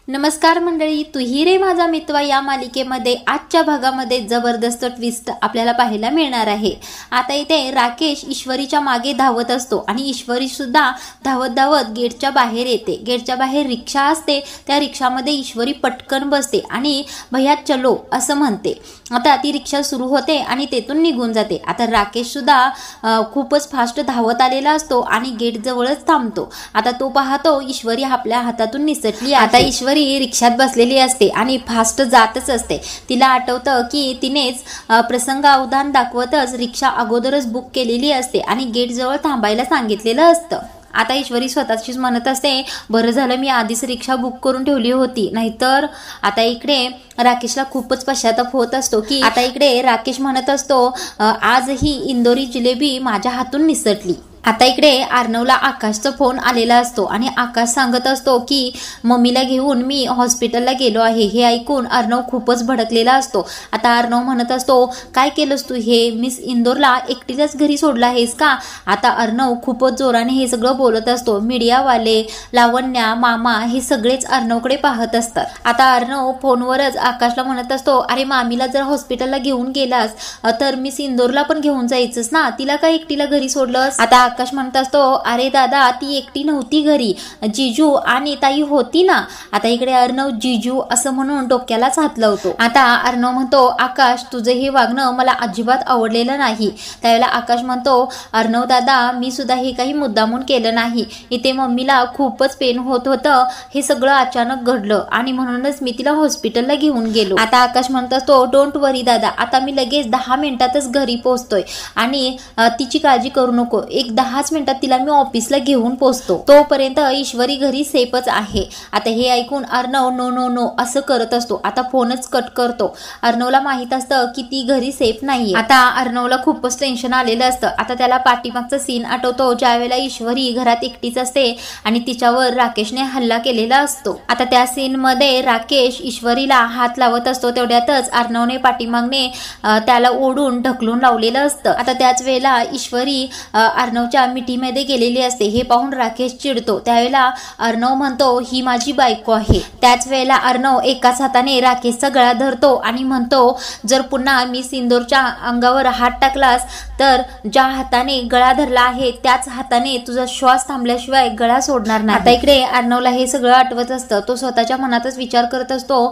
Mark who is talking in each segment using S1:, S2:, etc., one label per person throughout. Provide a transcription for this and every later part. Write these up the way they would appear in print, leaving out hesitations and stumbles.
S1: नमस्कार मंडळी, तुही रे माझा मित्र या मालिकेमध्ये आजच्या भागामध्ये जबरदस्त ट्विस्ट आपल्याला पाहायला मिळणार आहे। आता इथे राकेश ईश्वरीच्या मागे धावत असतो आणि ईश्वरी सुद्धा धावत धावत गेटच्या बाहेर येते। गेटच्या बाहेर रिक्षा असते, त्या रिक्षामध्ये ईश्वरी पटकन बसते आणि भैया चलो असं म्हणते। आता ती रिक्षा सुरू होते आणि तेथून निघून जाते। आता राकेश सुद्धा खूपच फास्ट धावत आलेला असतो आणि गेट जवळच थांबतो। आता तो पाहतो ईश्वरी आपल्या हातातून निसटली। आता ईश्वरी रिक्षात बसलेली असते आणि फास्ट जातच असते। तिला आठवतं की तिनेच प्रसंगावधान दाखवतच रिक्षा अगोदरच बुक केलेली असते आणि गेट जवळ थांबायला सांगितलेलं असतं। आता ईश्वरी स्वतःशीच म्हणत असते, बरं झालं मी आधीच रिक्षा बुक करून ठेवली होती, नाहीतर। आता इकडे राकेशला खूपच पश्चाताप होत असतो की आता इकडे राकेश म्हणत असतो, आजही इंदोरी जिलेबी माझ्या हातून निसटली। आता इकडे अर्णवला आकाशचा फोन आलेला असतो आणि आकाश सांगत असतो की मम्मीला घेऊन मी हॉस्पिटलला गेलो आहे। हे ऐकून अर्णव खूपच भडकलेला असतो। आता अर्णव म्हणत असतो, काय केलंस तू हे? मिस इंदोरला एकटीलाच घरी सोडला आहेस का? आता अर्णव खूपच जोराने हे सगळं बोलत असतो। मीडियावाले, लावण्या, मामा हे सगळेच अर्णवकडे पाहत असतात। आता अर्णव फोनवरच आकाशला म्हणत असतो, अरे मामीला जर हॉस्पिटलला घेऊन गेलास तर मिस इंदोरला पण घेऊन जायचंस ना, तिला काय एकटीला घरी सोडलंस? आता आकाश म्हणत असतो, अरे दादा ती एकटी नव्हती घरी, जिजू आणि ताई होती ना। आता इकडे अर्णव जिजू असं म्हणून डोक्यालाच हात लावतो। आता अर्णव म्हणतो, आकाश तुझं हे वागणं मला अजिबात आवडलेलं नाही। त्यावेळेला आकाश म्हणतो, अर्णव दादा मी सुद्धा हे काही मुद्दामून केलं नाही, इथे मम्मीला खूपच पेन होत होतं, हे सगळं अचानक घडलं आणि म्हणूनच मी तिला हॉस्पिटलला घेऊन गेलो। आता आकाश म्हणत असतो, डोंट वरी दादा, आता मी लगेच 10 मिनिटातच घरी पोहोचतोय आणि तिची काळजी करू नको, एक 10 मिनिटात तिला मी ऑफिसला घेऊन पोहोचतो, तोपर्यंत ईश्वरी घरी सेफच आहे। आता हे ऐकून अर्णव नो नो नो असं करत असतो। आता फोनच कट करतो। अर्णवला माहित असतं की ती घरी सेफ नाहीये। आता अर्णवला खूपच टेन्शन आलेलं असतं। आता त्याला पाठीमागचा सीन आठवतो, ज्यावेळेला ईश्वरी घरात एकटीच असते आणि तिच्यावर राकेशने हल्ला केलेला असतो। आता त्या सीन मध्ये राकेश ईश्वरीला हात लावत असतो, तेवढ्यातच अर्णवने पाठीमागने त्याला ओढून ढकलून लावलेलं असतं। आता त्याच वेळेला ईश्वरी अर्णवच्या मिठीमध्ये गेलेली असते। हे पाहून राकेश चिडतो। त्यावेळेला अर्णव म्हणतो, ही माझी बायको आहे। त्याच वेळेला अर्णव एकाच हाताने राकेशचा गळा धरतो आणि म्हणतो, जर पुन्हा मिस इंदोरच्या अंगावर हात टाकलास तर ज्या हाताने गळा धरला आहे त्याच हाताने तुझा श्वास थांबल्याशिवाय गळा सोडणार नाही। आता इकडे अर्णवला हे सगळं आठवत असतं। तो स्वतःच्या मनातच विचार करत असतो,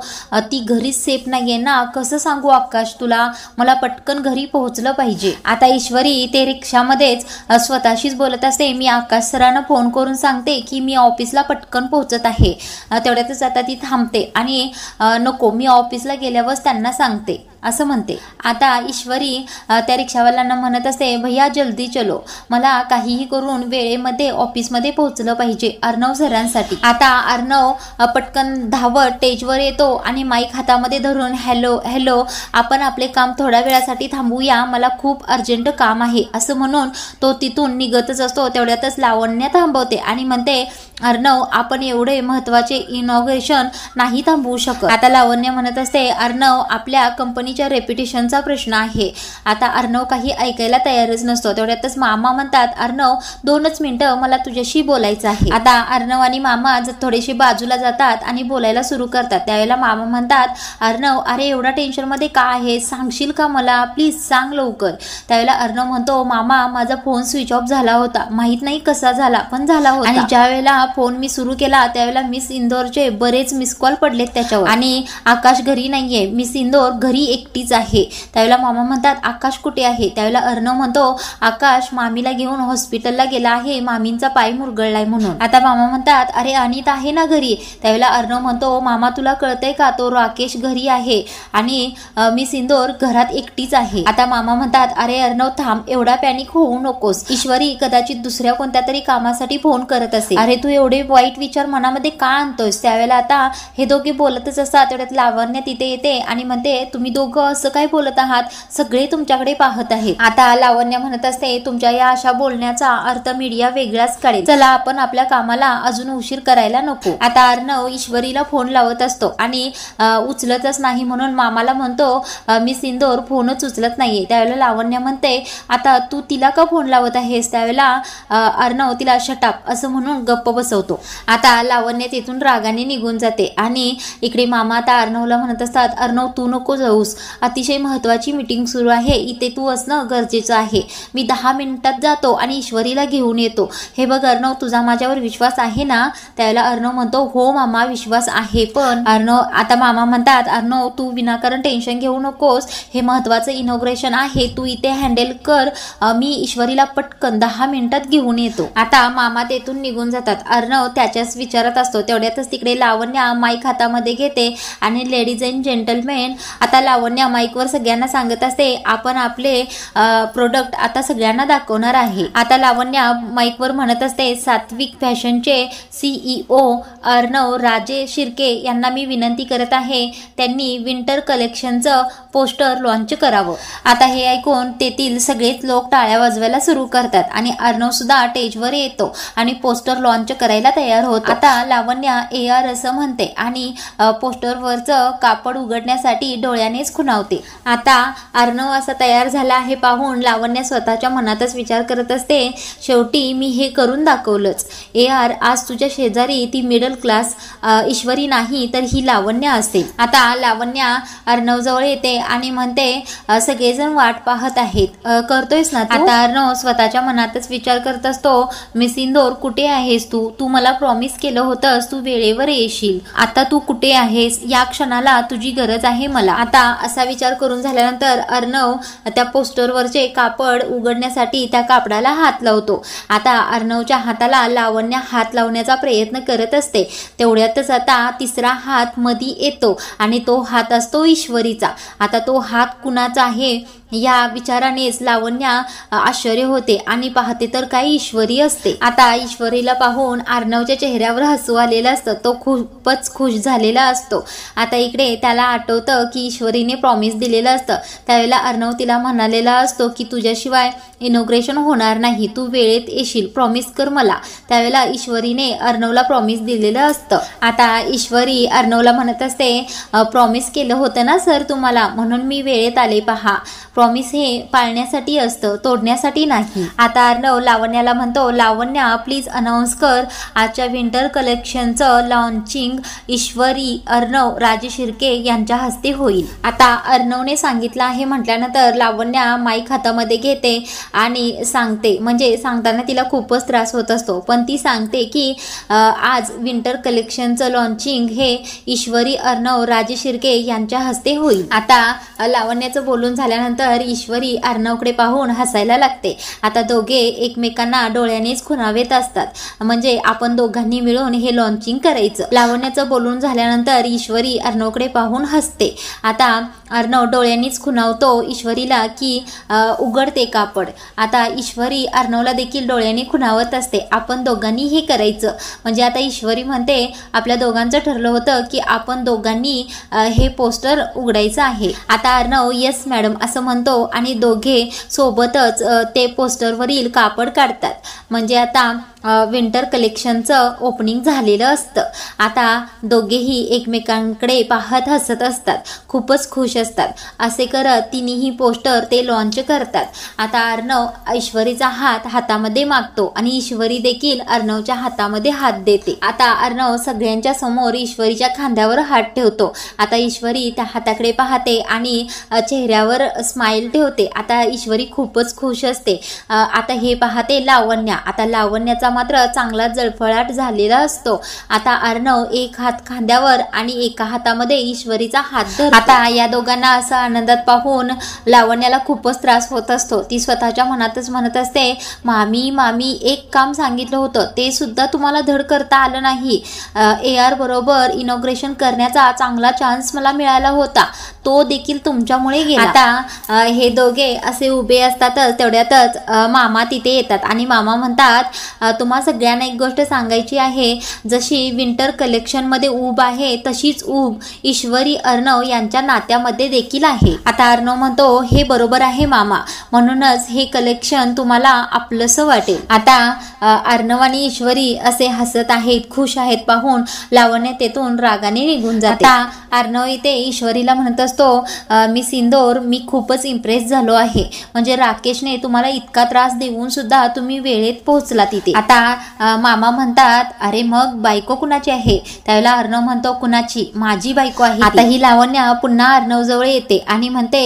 S1: ती घरीच सेफ नाहीये ना, कसं सांगू आकाश तुला, मला पटकन घरी पोहोचलं पाहिजे। आता ईश्वरी ते रिक्षामध्येच स्वतःशीच बोलत असते, मी आकाश सरांना फोन करून सांगते की मी ऑफिसला पटकन पोहोचत आहे। तेवढ्यातच आता ती थांबते आणि नको मी ऑफिसला गेल्यावर त्यांना सांगते असं म्हणते। आता ईश्वरी त्या रिक्षावाल्यांना म्हणत असते, भैया जल्दी चलो, मला काहीही करून वेळेमध्ये ऑफिसमध्ये पोहोचलं पाहिजे अर्णव सरांसाठी। आता अर्णव पटकन धावत स्टेजवर येतो आणि माईक हातामध्ये धरून हॅलो हॅलो, आपण आपले काम थोड्या वेळासाठी थांबूया, मला खूप अर्जंट काम आहे असं म्हणून तो तिथून निघतच असतो। तेवढ्यातच लावण्या थांबवते आणि म्हणते, अर्णव आपण एवढे महत्वाचे इनॉग्रेशन नाही थांबवू शकत। आता लावण्य म्हणत असते, अर्णव आपल्या कंपनीच्या रेप्युटेशनचा प्रश्न आहे। आता अर्णव काही ऐकायला तयारच नसतो। तेवढ्यातच मामा म्हणतात, अर्णव 2च मिनिटं मला तुझ्याशी बोलायचं आहे। आता अर्णव आणि मामा थोडेसे बाजूला जातात आणि बोलायला सुरू करतात। त्यावेळेला मामा म्हणतात, अर्णव अरे एवढा टेन्शन मध्ये का आहे, सांगशील का मला, प्लीज सांग लवकर। त्यावेळेला अर्णव म्हणतो, मामा माझा फोन स्विच ऑफ झाला होता, माहित नाही कसा झाला पण झाला होता, आणि ज्या वेळेला फोन मी सुरू केला त्यावेळेला मिस इंदोरचे बरेच मिस कॉल पडलेत त्याच्यावर आणि आकाश घरी नाहीये, मिस इंदोर घरी एकटीच आहे। त्यावेळेला मामा म्हणतात, आकाश कुठे आहे? त्यावेळेला अर्णव म्हणतो, आकाश मामीला घेऊन हॉस्पिटलला गेला आहे, मामींचा पाय मुरगळलाय म्हणून। आता मामा म्हणतात, अरे अनित आहे ना घरी? त्यावेळेला अर्णव म्हणतो, मामा तुला कळतंय का, तो राकेश घरी आहे आणि मिस इंदोर घरात एकटीच आहे। आता मामा म्हणतात, अरे अर्णव थांब, एवढा पॅनिक होऊ नकोस, ईश्वरी कदाचित दुसऱ्या कोणत्या तरी कामासाठी फोन करत असेल, अरे तू एवढे वाईट विचार मनामध्ये का आणतोयस? त्यावेळेला आता हे दोघे बोलतच असतात। तेवढ्यात लावण्य तिथे येते आणि म्हणते, तुम्ही दोघ अगं असं काय बोलत आहात, सगळे तुमच्याकडे पाहत आहेत. आता लावण्य म्हणत असते, तुमच्या या अशा बोलण्याचा अर्थ मीडिया वेगळाच काढेल, चला आपण आपल्या कामाला अजून उशीर करायला नको. आता अर्णव ईश्वरीला फोन लावत असतो आणि उचलतच नाही म्हणून मामाला म्हणतो मी सिंदूर फोनच उचलत नाहीये. त्यावेळेला लावण्य म्हणते, आता तू तिला का फोन लावत आहेस. त्यावेळेला अर्णव तिला शटाप असं म्हणून गप्प बसवतो. आता लावण्य तिथून रागाने निघून जाते आणि इकडे मामा आता अर्णवला म्हणत असतात, अर्णव तू नको जाऊस, अतिशय महत्वाची मीटिंग सुरू आहे, इथे तू असणं गरजेचं आहे. मी 10 मिनिटात जातो आणि ईश्वरीला घेऊन येतो. हे बघ अर्णव, तुझा माझ्यावर विश्वास आहे ना. त्यावेळेला अर्णव म्हणतो, हो मामा विश्वास आहे. पण अर्णव आता मामा म्हणतात, अर्णव तू विनाकारण टेन्शन घेऊ नकोस, हे महत्वाचं इनॉग्रेशन आहे, तू इथे हँडल कर, मी ईश्वरीला पटकन 10 मिनिटात घेऊन येतो. आता मामा तेथून निघून जातात. अर्णव त्याच्याच विचारात असतो. तेवढ्यातच तिकडे लावण्य माईक हातामध्ये घेते आणि लेडीज अँड जेंटलमेन, आता लावण्य माईकवर सगळ्यांना सांगत असते, आपण आपले प्रोडक्ट आता सगळ्यांना दाखवणार आहे. आता लावण्य माईकवर म्हणत असते, सात्विक फॅशनचे CEO अर्णव राजे शिर्के यांना मी विनंती करत आहे, त्यांनी विंटर कलेक्शनचं पोस्टर लॉन्च करावं. आता हे ऐकून तेथील सगळेच लोक टाळ्या वाजवायला सुरू करतात आणि अर्णव सुद्धा स्टेजवर येतो आणि पोस्टर लॉन्च करायला तयार होतो. आता लावण्य AR असं म्हणते आणि पोस्टरवरचं कापड उघडण्यासाठी डोळ्यानेच खुणावते. आता अर्णव असा तयार झाला आहे पाहून लावण्य स्वतःच्या मनातच विचार करत असते, शेवटी मी हे करून दाखवलंच. AR आज तुझ्या शेजारी ती मिडल क्लास ईश्वरी नाही तर ही लावण्य असेल. आता लावण्य अर्णव जवळ येते आणि म्हणते, सगळेजण वाट पाहत आहेत, करतोयस ना. आता अर्णव स्वतःच्या मनातच विचार करत असतो, मिस इंदोर कुठे आहेस तू, तू मला प्रॉमिस केलं होतंस तू वेळेवर येशील, आता तू कुठे आहेस, या क्षणाला तुझी गरज आहे मला. आता असा विचार करून झाल्यानंतर अर्णव त्या पोस्टरवरचे कापड उघडण्यासाठी त्या कापडाला हात लावतो. आता अर्णवच्या हाताला लावण्य हात लावण्याचा प्रयत्न करत असते. तेवढ्यातच आता तिसरा हात मध्ये येतो आणि तो हात असतो ईश्वरीचा. आता तो हात कुणाचा आहे या विचारानेच लावण्य आश्चर्य होते आणि पाहते तर काही ईश्वरी असते. आता ईश्वरीला पाहून अर्णवच्या चेहऱ्यावर हसू आलेलं असतं, तो खूपच खुश झालेला असतो. आता इकडे त्याला आठवतं की ईश्वरीने प्रॉमिस दिलेलं असतं. त्यावेळेला अर्णव तिला म्हणालेला असतो की तुझ्याशिवाय इनॉग्रेशन होणार नाही, तू वेळेत येशील, प्रॉमिस कर मला. त्यावेळेला ईश्वरीने अर्णवला प्रॉमिस दिलेलं असतं. आता ईश्वरी अर्णवला म्हणत असते, प्रॉमिस केलं होतं ना सर तुम्हाला, म्हणून मी वेळेत आले. पहा, प्रॉमिस हे पाळण्यासाठी असतं, तोडण्यासाठी नाही. आता अर्णव लावण्याला म्हणतो, लावण्य प्लीज अनाऊन्स कर, आजच्या विंटर कलेक्शनचं लॉन्चिंग ईश्वरी अर्णव राजे शिर्के यांच्या हस्ते होईल. आता अर्णवने सांगितलं आहे म्हटल्यानंतर लावण्य माईक हातामध्ये घेते आणि सांगते, म्हणजे सांगताना तिला खूपच त्रास होत असतो, पण ती सांगते की आज विंटर कलेक्शनचं लॉन्चिंग हे ईश्वरी अर्णव राजे शिर्के यांच्या हस्ते होईल. आता लावण्याचं बोलून झाल्यानंतर ईश्वरी अर्णवकडे पाहून हसायला लागते. आता दोघे एकमेकांना डोळ्यानेच खुणावेत असतात, म्हणजे आपण दोघांनी मिळून हे लॉन्चिंग करायचं. लावण्याचं बोलून झाल्यानंतर ईश्वरी अर्णवकडे पाहून हसते. आता अर्णव डोळ्यांनीच खुणावतो ईश्वरीला की उघडते कापड. आता ईश्वरी अर्णवला देखील डोळ्यांनी खुणावत असते, आपण दोघांनी हे करायचं. म्हणजे आता ईश्वरी म्हणते, आपल्या दोघांचं ठरलं होतं की आपण दोघांनी हे पोस्टर उघडायचं आहे. आता अर्णव येस मॅडम असं म्हणतो आणि दोघे सोबतच ते पोस्टरवरील कापड काढतात. म्हणजे आता विंटर कलेक्शनचं ओपनिंग झालेलं असतं. आता दोघेही एकमेकांकडे पाहत हसत असतात, खूपच खुश असतात. असे करत तिन्ही पोस्टर ते लॉन्च करतात. आता अर्णव ईश्वरीचा हात हातामध्ये मागतो आणि ईश्वरी देखील अर्णवच्या हातामध्ये हात देते. आता अर्णव सगळ्यांच्या समोर ईश्वरीच्या खांद्यावर हात ठेवतो. आता ईश्वरी त्या हाताकडे पाहते आणि चेहऱ्यावर स्माइल ठेवते. आता ईश्वरी खूपच खुश असते. आता हे पाहते लावण्य. आता लावण्याचा मात्र चांगला जळफळाट झालेला असतो. आता अर्णव एक हात खांद्यावर आणि एका हातामध्ये ईश्वरीचा हात धरतो. आता या दोघांना असं आनंदात पाहून लावण्याला खूपच त्रास होत असतो. ती स्वतःच्या मनातच म्हणत असते, मामी मामी एक काम सांगितलं होतं ते सुद्धा तुम्हाला धड करता आलं नाही. AR बरोबर इनॉग्रेशन करण्याचा चांगला चान्स मला मिळाला होता, तो देखील तुमच्यामुळे गेला. आता हे दोघे असे उभे असतातच तेवढ्यातच मामा तिथे येतात आणि मामा म्हणतात, तुम्हा सगळ्यांना एक गोष्ट सांगायची आहे, जशी विंटर कलेक्शन मध्ये ऊब आहे तशीच ऊब ईश्वरी अर्णव यांच्या नात्यामध्ये देखील आहे. आता अर्णव म्हणतो हे बरोबर आहे मामा, म्हणूनच हे कलेक्शन तुम्हाला आपलंसं वाटेल. आता अर्णव आणि ईश्वरी असे हसत आहेत, खुश आहेत पाहून लावण्य तेथून रागाने निघून जाते. आता अर्णव इथे ईश्वरीला म्हणत असतो मी सिंदूर, मी खूपच इम्प्रेस झालो आहे, म्हणजे राकेशने तुम्हाला इतका त्रास देऊन सुद्धा तुम्ही वेळेत पोहोचला तिथे. आता मामा म्हणतात अरे मग बायको कुणाची आहे? त्यावेळेला अर्णव म्हणतो कुणाची? माझी बायको आहे. आता ही लावण्य पुन्हा अर्णव जवळ येते आणि म्हणते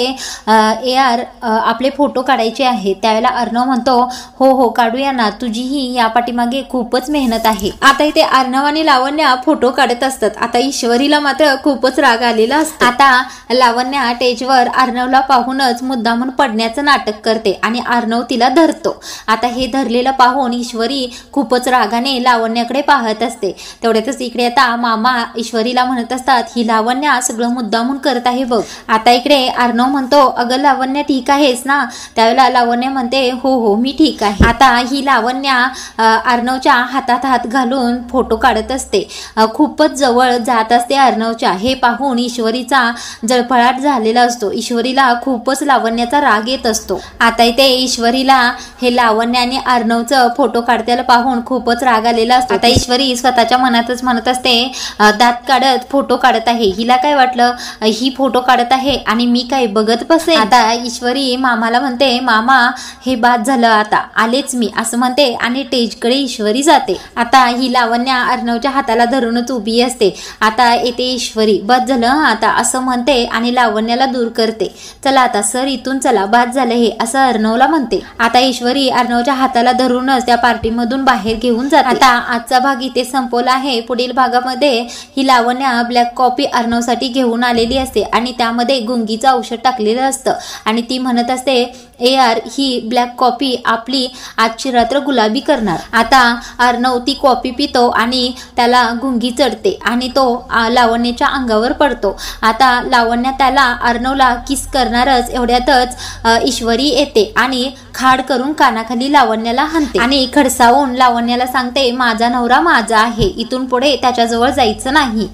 S1: यार आपले फोटो काढायचे आहेत. त्यावेळेला अर्णव म्हणतो हो हो काढूया ना, तुझीही या पाठीमागे खूपच मेहनत आहे. आता इथे अर्णव आणि लावण्य फोटो काढत असतात. आता ईश्वरीला मात्र खूपच राग आलेला असतो. आता लावण्य स्टेजवर अर्णवला पाहूनच मुद्दामून पडण्याचं नाटक करते आणि अर्णव तिला धरतो. आता हे धरलेलं पाहून ईश्वरी खूपच रागाने लावण्याकडे पाहत असते. तेवढ्यातच इकडे आता मामा ईश्वरीला म्हणत असतात ही लावण्य सगळं मुद्दामून करत आहे बघ. आता इकडे अर्णव म्हणतो अगं लावण्य ठीक आहेस ना? त्यावेळेला लावण्य म्हणते हो हो मी ठीक आहे. आता ही लावण्य अर्णवच्या हातात हात घालून फोटो काढत असते, खूपच जवळ जात असते अर्णवच्या. हे पाहून ईश्वरीचा जळफळाट झालेला असतो. ईश्वरीला खूपच लावण्याचा राग येत असतो. आता इथे ईश्वरीला हे लावण्य आणि अर्णवचं फोटो काढताना पाहून खूपच राग आलेला असतो. आता ईश्वरी स्वतःच्या मनातच म्हणत असते दात काढत फोटो काढत आहे, हिला काय वाटलं ही फोटो काढत आहे आणि मी काय बघत बसे. आता ईश्वरी मामाला म्हणते मामा हे बाद झालं, आता आलेच मी असं म्हणते आणि स्टेजकडे ईश्वरी जाते. आता ही लावण्य अर्णवच्या हाताला धरूनच उभी असते. आता येते ईश्वरी बाद झालं आता असं म्हणते आणि लावण्याला दूर करते. चला आता सर इथून चला, बाद झालं हे असं अर्णवला म्हणते. आता ईश्वरी अर्णवच्या हाताला धरूनच त्या पार्टीमधून बाहेर घेऊन जाते. आता आजचा भाग इथे संपवला आहे. पुढील भागामध्ये ही लावण्य ब्लॅक कॉफी अर्णवसाठी घेऊन आलेली असते आणि त्यामध्ये गुंगीचं औषध टाकलेलं असतं आणि ती म्हणत असते यार ही ब्लॅक कॉफी आपली आजची रात्र गुलाबी करणार. आता अर्णव ती कॉफी पितो आणि त्याला गुंगी चढते आणि तो लावण्याच्या अंगावर पडतो. आता लावण्य त्याला अर्णवला किस करणारच एवढ्यातच ईश्वरी येते आणि खाड करून कानाखाली लावण्याला हाणते आणि खडसावून लावण्याला सांगते माझा नवरा माझा आहे, इथून पुढे त्याच्याजवळ जायचं नाही.